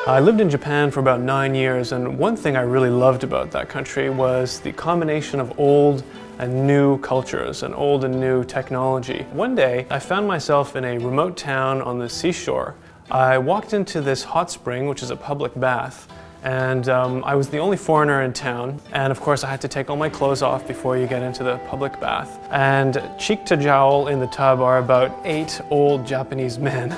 I lived in Japan for about 9 years, and one thing I really loved about that country was the combination of old and new cultures and old and new technology. One day, I found myself in a remote town on the seashore. I walked into this hot spring, which is a public bath, and I was the only foreigner in town, and of course I had to take all my clothes off before you get into the public bath. And cheek to jowl in the tub are about 8 old Japanese men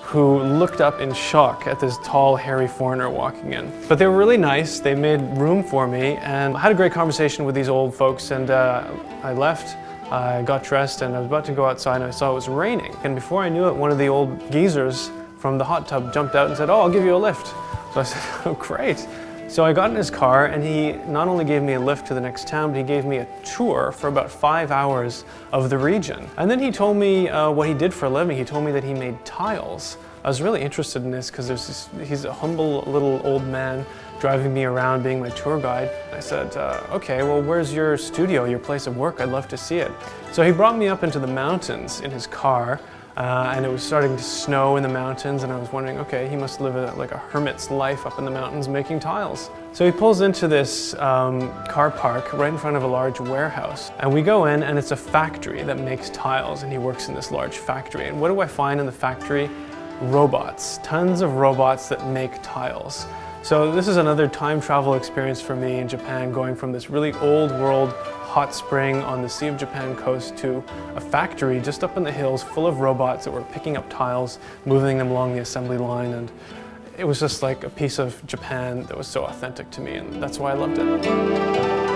who looked up in shock at this tall, hairy foreigner walking in. But they were really nice, they made room for me, and I had a great conversation with these old folks, and I left. I got dressed and I was about to go outside and I saw it was raining. And before I knew it, one of the old geezers from the hot tub jumped out and said, "Oh, I'll give you a lift." So I said, "Oh, great." So I got in his car and he not only gave me a lift to the next town, but he gave me a tour for about 5 hours of the region. And then he told me what he did for a living. He told me that he made tiles. I was really interested in this because he's a humble little old man driving me around being my tour guide. I said, okay, well, where's your studio, your place of work? I'd love to see it. So he brought me up into the mountains in his car. And it was starting to snow in the mountains, and I was wondering, okay, he must live like a hermit's life up in the mountains making tiles. So he pulls into this car park right in front of a large warehouse, and we go in and it's a factory that makes tiles, and he works in this large factory. And what do I find in the factory? Robots, tons of robots that make tiles. So this is another time travel experience for me in Japan, going from this really old world hot spring on the Sea of Japan coast to a factory just up in the hills full of robots that were picking up tiles, moving them along the assembly line, and it was just like a piece of Japan that was so authentic to me, and that's why I loved it.